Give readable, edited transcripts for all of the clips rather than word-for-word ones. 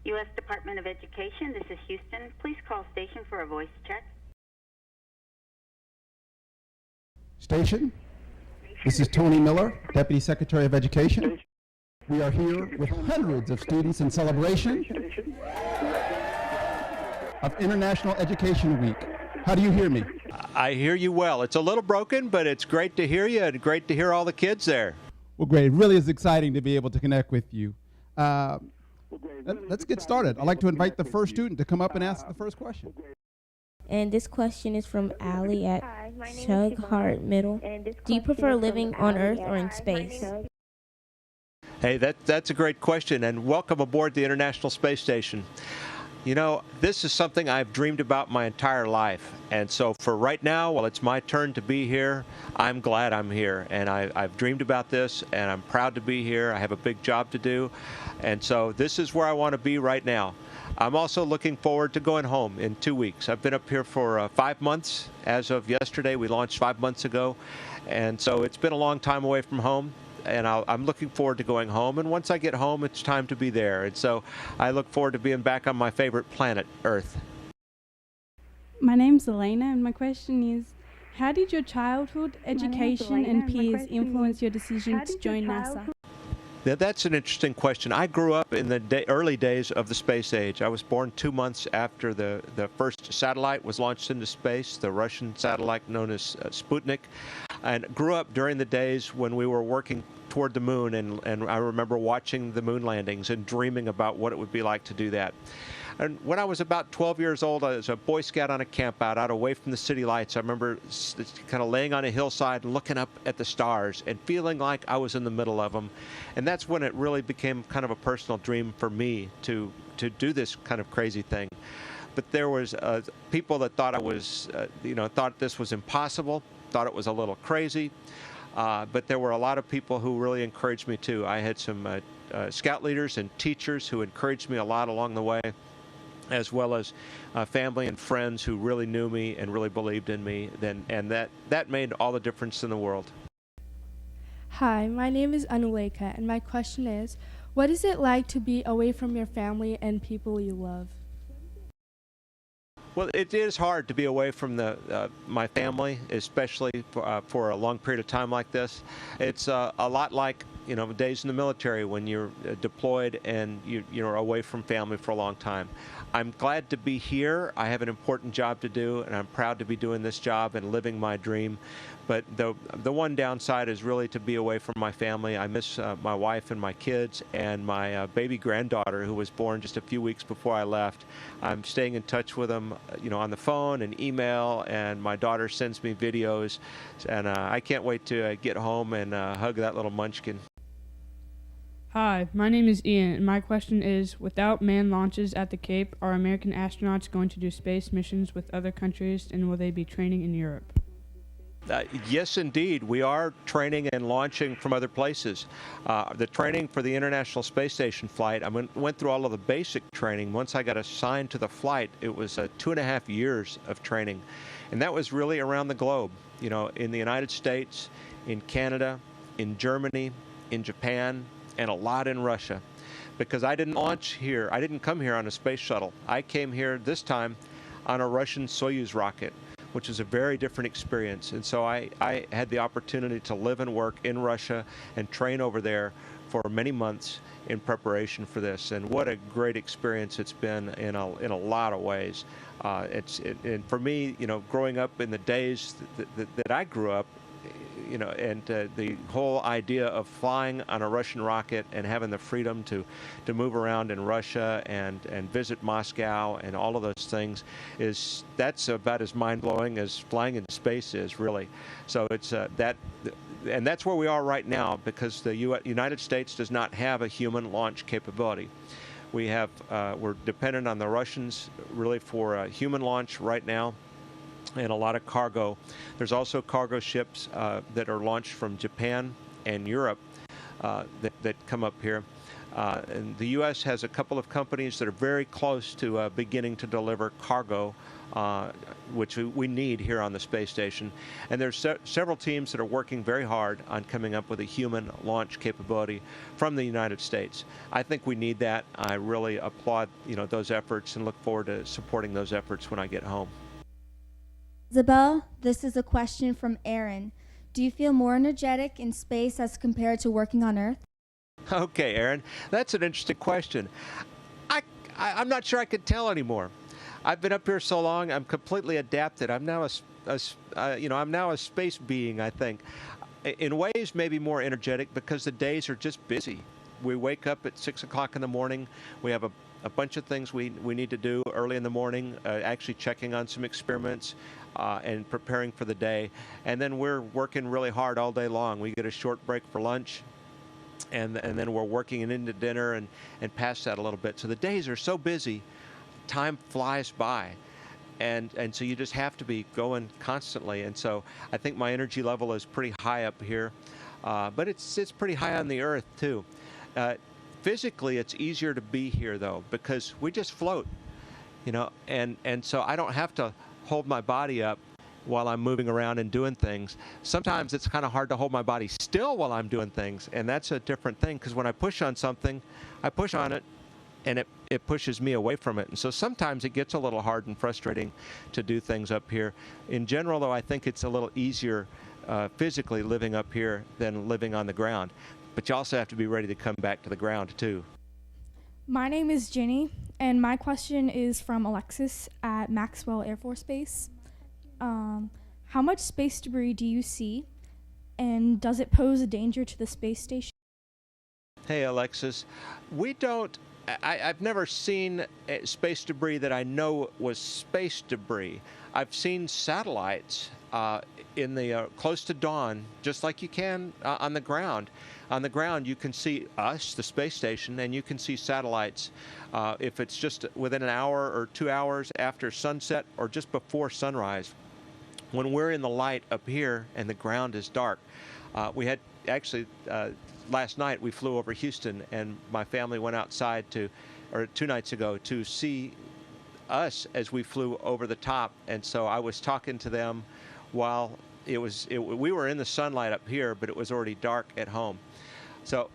U.S. Department of Education, this is Houston. Please call station for a voice check. Station, this is Tony Miller, Deputy Secretary of Education. We are here with hundreds of students in celebration of International Education Week. How do you hear me? I hear you well. It's a little broken, but it's great to hear you and great to hear all the kids there. Well, great. It really is exciting to be able to connect with you. Let's get started. I'd like to invite the first student to come up and ask the first question. And this question is from Allie at Shug Hart Middle. Do you prefer living on Earth or in space? Hey, that's a great question, and welcome aboard the International Space Station. You know, this is something I've dreamed about my entire life, and so for right now, while it's my turn to be here, I'm glad I'm here, and I've dreamed about this, and I'm proud to be here. I have a big job to do, and so this is where I want to be right now. I'm also looking forward to going home in 2 weeks. I've been up here for 5 months. As of yesterday, we launched 5 months ago, and so it's been a long time away from home. And I'm looking forward to going home. And once I get home, it's time to be there. And so I look forward to being back on my favorite planet, Earth. My name's Elena, and my question is, how did your childhood, education, and peers influence your decision to join NASA? Now, that's an interesting question. I grew up in the early days of the space age. I was born 2 months after the first satellite was launched into space, the Russian satellite known as Sputnik, and grew up during the days when we were working toward the moon, and I remember watching the moon landings and dreaming about what it would be like to do that. And when I was about 12 years old, I was a Boy Scout on a camp out away from the city lights. I remember kind of laying on a hillside and looking up at the stars and feeling like I was in the middle of them. And that's when it really became kind of a personal dream for me to do this kind of crazy thing. But there was people that thought I was, thought this was impossible, thought it was a little crazy. But there were a lot of people who really encouraged me too. I had some scout leaders and teachers who encouraged me a lot along the way, as well as family and friends who really knew me and really believed in me, and that made all the difference in the world. Hi, my name is Anuleka, and my question is, what is it like to be away from your family and people you love? Well, it is hard to be away from my family, especially for a long period of time like this. It's a lot like, days in the military when you're deployed and you're away from family for a long time. I'm glad to be here. I have an important job to do, and I'm proud to be doing this job and living my dream. But the one downside is really to be away from my family. I miss my wife and my kids and my baby granddaughter, who was born just a few weeks before I left. I'm staying in touch with them, on the phone and email, and my daughter sends me videos, and I can't wait to get home and hug that little munchkin. Hi, my name is Ian, and my question is, without manned launches at the Cape, are American astronauts going to do space missions with other countries, and will they be training in Europe? Yes, indeed. We are training and launching from other places. The training for the International Space Station flight, I went through all of the basic training. Once I got assigned to the flight, it was 2.5 years of training. And that was really around the globe, in the United States, in Canada, in Germany, in Japan, and a lot in Russia. Because I didn't launch here. I didn't come here on a space shuttle. I came here this time on a Russian Soyuz rocket, which is a very different experience. And so I had the opportunity to live and work in Russia and train over there for many months in preparation for this. And what a great experience it's been in a lot of ways. And for me, growing up in the days that I grew up, and the whole idea of flying on a Russian rocket and having the freedom to move around in Russia and visit Moscow and all of those things that's about as mind-blowing as flying in space is, really. So it's and that's where we are right now, because the United States does not have a human launch capability. We're dependent on the Russians really for a human launch right now, and a lot of cargo. There's also cargo ships that are launched from Japan and Europe that come up here. And the U.S. has a couple of companies that are very close to beginning to deliver cargo, which we need here on the space station. And there's several teams that are working very hard on coming up with a human launch capability from the United States. I think we need that. I really applaud, those efforts and look forward to supporting those efforts when I get home. Isabel, this is a question from Aaron. Do you feel more energetic in space as compared to working on Earth? Okay, Aaron, that's an interesting question. I'm not sure I could tell anymore. I've been up here so long, I'm completely adapted. I'm now I'm now a space being, I think. In ways, maybe more energetic because the days are just busy. We wake up at 6 o'clock in the morning. We have a bunch of things we need to do early in the morning, actually checking on some experiments and preparing for the day. And then we're working really hard all day long. We get a short break for lunch. And then we're working into dinner and past that a little bit. So the days are so busy, time flies by. And so you just have to be going constantly. And so I think my energy level is pretty high up here. But it's pretty high on the Earth, too. Physically, it's easier to be here, though, because we just float, and so I don't have to hold my body up while I'm moving around and doing things. Sometimes it's kind of hard to hold my body still while I'm doing things, and that's a different thing, because when I push on something, I push on it, and it pushes me away from it. And so sometimes it gets a little hard and frustrating to do things up here. In general, though, I think it's a little easier physically living up here than living on the ground. But you also have to be ready to come back to the ground, too. My name is Jenny, and my question is from Alexis at Maxwell Air Force Base. How much space debris do you see, and does it pose a danger to the space station? Hey, Alexis. I've never seen space debris that I know was space debris. I've seen satellites in the close to dawn, just like you can on the ground. On the ground, you can see us, the space station, and you can see satellites if it's just within an hour or 2 hours after sunset or just before sunrise. When we're in the light up here and the ground is dark, we had actually last night we flew over Houston, and my family went outside 2 nights ago to see us as we flew over the top. And so I was talking to them while we were in the sunlight up here, but it was already dark at home. So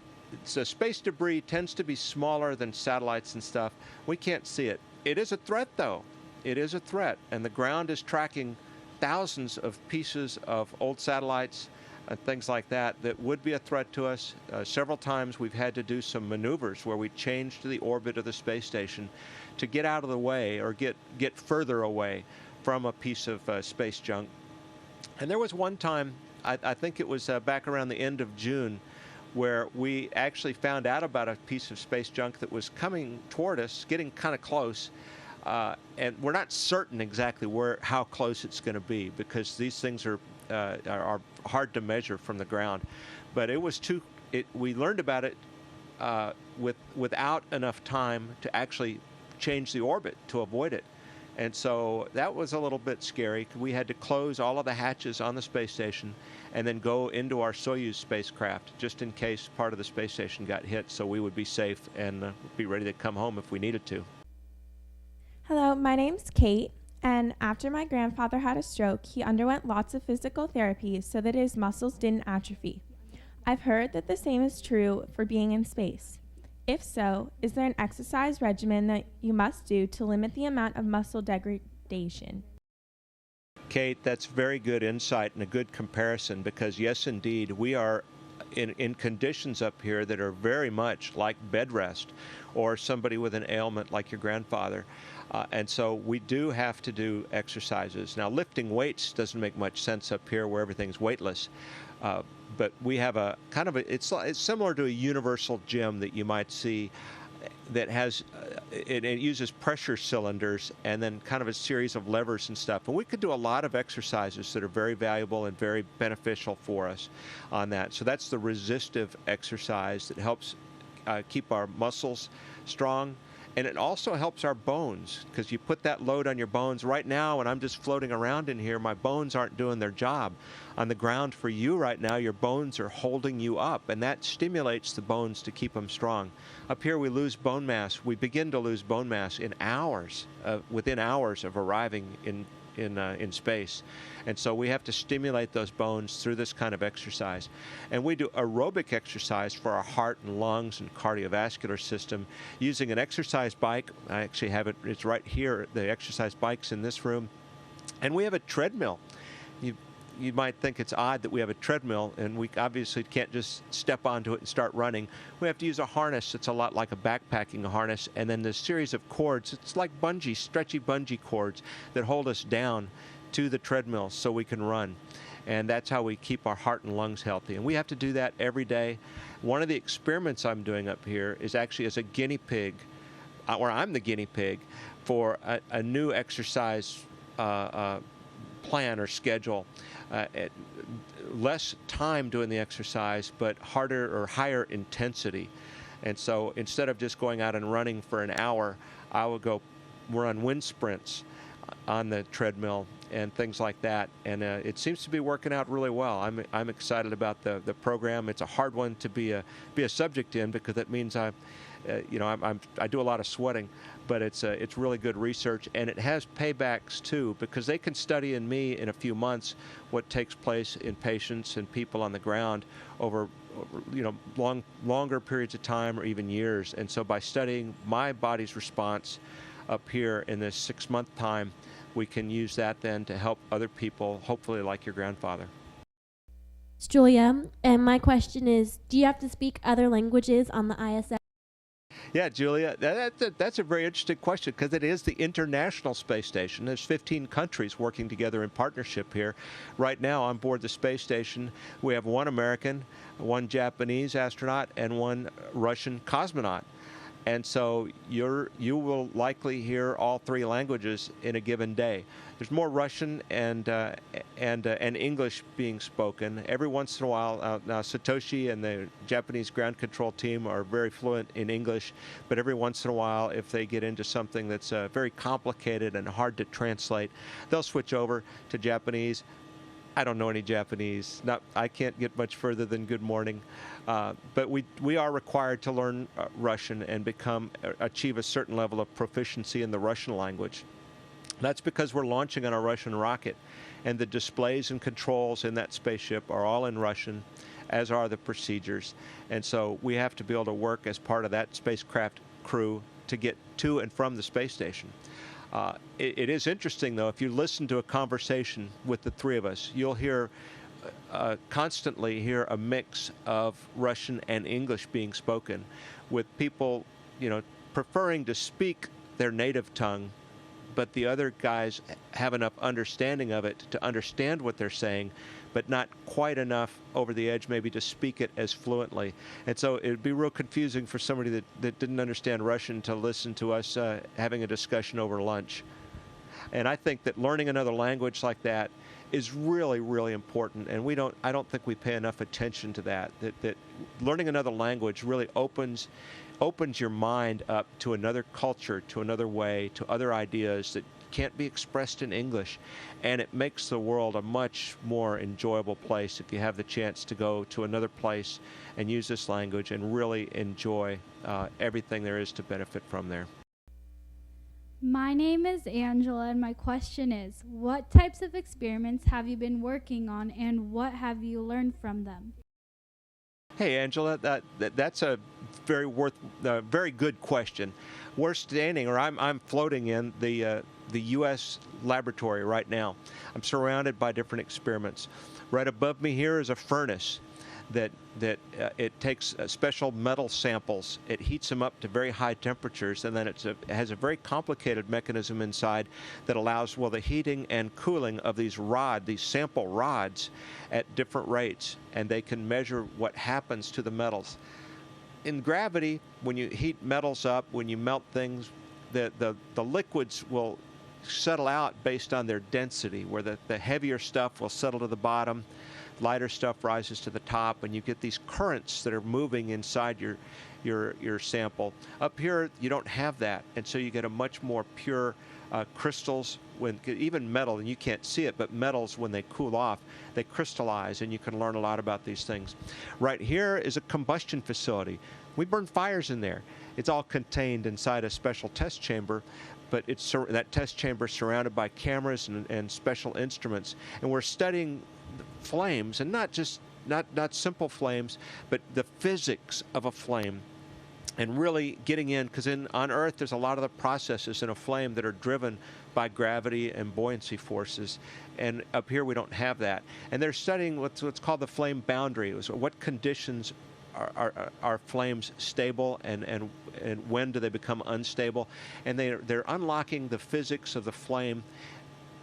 space debris tends to be smaller than satellites and stuff. We can't see it. It is a threat, though. It is a threat, and the ground is tracking thousands of pieces of old satellites and things like that would be a threat to us. Several times we've had to do some maneuvers where we changed the orbit of the space station to get out of the way or get further away from a piece of space junk. And there was one time, I think it was back around the end of June, where we actually found out about a piece of space junk that was coming toward us, getting kind of close. And we're not certain exactly how close it's going to be, because these things are hard to measure from the ground. But we learned about it without enough time to actually change the orbit to avoid it. And so that was a little bit scary. We had to close all of the hatches on the space station and then go into our Soyuz spacecraft just in case part of the space station got hit, so we would be safe and be ready to come home if we needed to. Hello, my name's Kate, and after my grandfather had a stroke, he underwent lots of physical therapy so that his muscles didn't atrophy. I've heard that the same is true for being in space. If so, is there an exercise regimen that you must do to limit the amount of muscle degradation? Kate, that's very good insight and a good comparison, because yes, indeed, we are in conditions up here that are very much like bed rest or somebody with an ailment like your grandfather. And so we do have to do exercises. Now, lifting weights doesn't make much sense up here where everything's weightless. But we have a kind of it's similar to a universal gym that you might see that has, it uses pressure cylinders and then kind of a series of levers and stuff. And we could do a lot of exercises that are very valuable and very beneficial for us on that. So that's the resistive exercise that helps keep our muscles strong And it also helps our bones, because you put that load on your bones. Right now, when I'm just floating around in here, my bones aren't doing their job. On the ground for you right now, your bones are holding you up, and that stimulates the bones to keep them strong. Up here, we lose bone mass. We begin to lose bone mass in hours, within hours of arriving in space. And so we have to stimulate those bones through this kind of exercise. And we do aerobic exercise for our heart and lungs and cardiovascular system using an exercise bike. I actually have it, it's right here, the exercise bike's in this room. And we have a treadmill. You might think it's odd that we have a treadmill, and we obviously can't just step onto it and start running. We have to use a harness that's a lot like a backpacking harness, and then this series of cords. It's like bungee, stretchy bungee cords that hold us down to the treadmill so we can run. And that's how we keep our heart and lungs healthy. And we have to do that every day. One of the experiments I'm doing up here is actually as a guinea pig, or I'm the guinea pig, for a new exercise plan or schedule. Less time doing the exercise, but harder or higher intensity. And so instead of just going out and running for an hour, I would go run wind sprints on the treadmill and things like that. And it seems to be working out really well. I'm excited about the program. It's a hard one to be a subject in, because that means I do a lot of sweating, but it's really good research, and it has paybacks too, because they can study in me in a few months what takes place in patients and people on the ground over longer periods of time or even years. And so by studying my body's response up here in this 6-month time, we can use that then to help other people, hopefully like your grandfather. It's Julia, and my question is, do you have to speak other languages on the ISS? Yeah, Julia, that's a very interesting question, because it is the International Space Station. There's 15 countries working together in partnership here. Right now on board the space station, we have one American, one Japanese astronaut, and one Russian cosmonaut. And so you will likely hear all 3 languages in a given day. There's more Russian and English being spoken. Every once in a while, now Satoshi and the Japanese ground control team are very fluent in English, but every once in a while, if they get into something that's very complicated and hard to translate, they'll switch over to Japanese. I don't know any Japanese. I can't get much further than good morning. But we are required to learn Russian and achieve a certain level of proficiency in the Russian language. That's because we're launching on a Russian rocket, and the displays and controls in that spaceship are all in Russian, as are the procedures. And so we have to be able to work as part of that spacecraft crew to get to and from the space station. It is interesting, though, if you listen to a conversation with the 3 of us, you'll constantly hear a mix of Russian and English being spoken, with people, preferring to speak their native tongue, but the other guys have enough understanding of it to understand what they're saying, but not quite enough over the edge maybe to speak it as fluently. And so it would be real confusing for somebody that didn't understand Russian to listen to us having a discussion over lunch. And I think that learning another language like that is really, really important, and I don't think we pay enough attention to that. That learning another language really opens your mind up to another culture, to another way, to other ideas that can't be expressed in English. And it makes the world a much more enjoyable place if you have the chance to go to another place and use this language and really enjoy everything there is to benefit from there. My name is Angela, and my question is, what types of experiments have you been working on, and what have you learned from them? Hey, Angela, that's a very good question. We're standing, or I'm floating in the U.S. laboratory right now. I'm surrounded by different experiments. Right above me here is a furnace that it takes special metal samples. It heats them up to very high temperatures, and then it has a very complicated mechanism inside that allows, the heating and cooling of these sample rods at different rates, and they can measure what happens to the metals. In gravity, when you heat metals up, when you melt things, the liquids will settle out based on their density, where the heavier stuff will settle to the bottom. lighter stuff rises to the top, and you get these currents that are moving inside your sample. Up here, you don't have that, and so you get a much more pure crystals. Even metal, and you can't see it, but metals, when they cool off, they crystallize, and you can learn a lot about these things. Right here is a combustion facility. We burn fires in there. It's all contained inside a special test chamber, but that test chamber is surrounded by cameras and special instruments, and we're studying flames, and not simple flames, but the physics of a flame. And really getting in, because on Earth there's a lot of the processes in a flame that are driven by gravity and buoyancy forces, and up here we don't have that. And they're studying what's called the flame boundary. What conditions are flames stable, and when do they become unstable? And they're unlocking the physics of the flame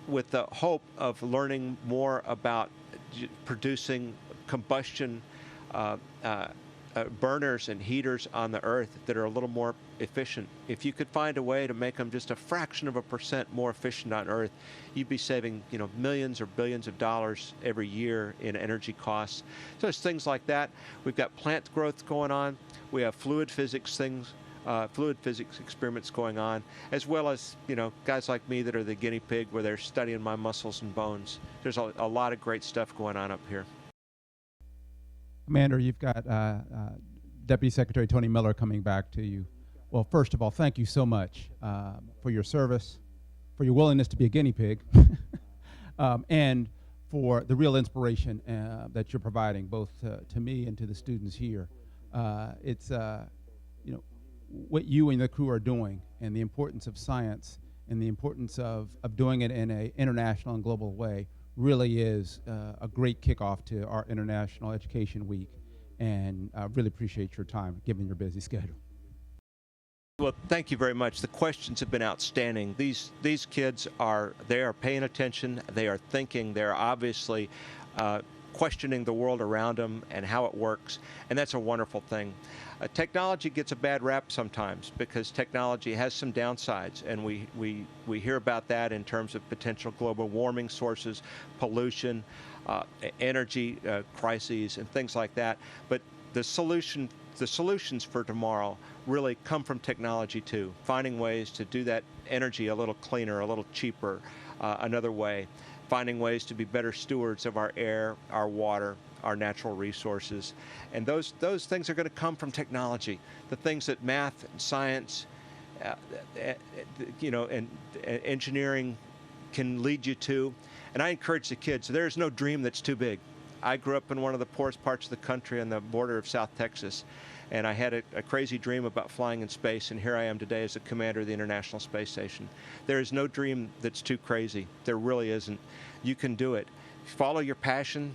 with the hope of learning more about producing combustion burners and heaters on the Earth that are a little more efficient. If you could find a way to make them just a fraction of a % more efficient on Earth, you'd be saving, millions or billions of dollars every year in energy costs. So it's things like that. We've got plant growth going on. We have fluid physics experiments going on, as well as guys like me that are the guinea pig, where they're studying my muscles and bones. There's a lot of great stuff going on up here. Commander, you've got Deputy Secretary Tony Miller coming back to you. Well, first of all, thank you so much for your service, for your willingness to be a guinea pig, and for the real inspiration that you're providing, both to me and to the students here. It's what you and the crew are doing, and the importance of science, and the importance of doing it in an international and global way, really is a great kickoff to our International Education Week, and I really appreciate your time, given your busy schedule. Well, thank you very much. The questions have been outstanding. These kids are paying attention, they are thinking, they're obviously questioning the world around them and how it works, and that's a wonderful thing. Technology gets a bad rap sometimes because technology has some downsides, and we hear about that in terms of potential global warming sources, pollution, energy crises, and things like that. But the solutions for tomorrow really come from technology too, finding ways to do that energy a little cleaner, a little cheaper, another way, finding ways to be better stewards of our air, our water, our natural resources. And those things are going to come from technology. The things that math and science, and engineering can lead you to. And I encourage the kids, there's no dream that's too big. I grew up in one of the poorest parts of the country on the border of South Texas, and I had a crazy dream about flying in space, and here I am today as the commander of the International Space Station. There is no dream that's too crazy. There really isn't. You can do it. Follow your passion,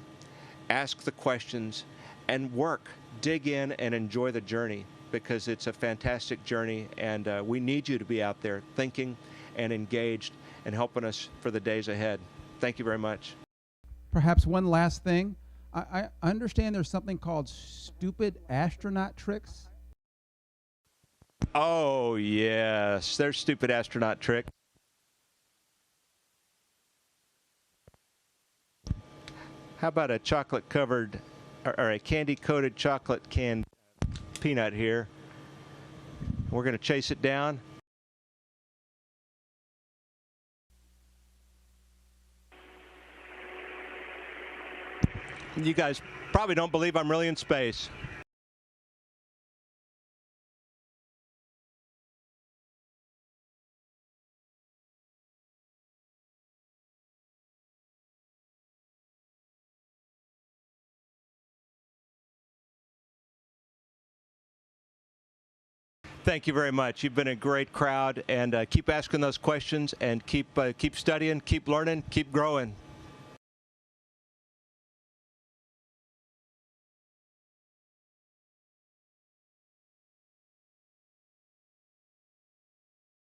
ask the questions, and work. Dig in and enjoy the journey, because it's a fantastic journey, and we need you to be out there thinking and engaged and helping us for the days ahead. Thank you very much. Perhaps one last thing. I understand there's something called stupid astronaut tricks. Oh, yes. There's stupid astronaut trick. How about a chocolate-covered or a candy-coated chocolate canned peanut here? We're going to chase it down. You guys probably don't believe I'm really in space. Thank you very much. You've been a great crowd, and keep asking those questions, and keep studying, keep learning, keep growing.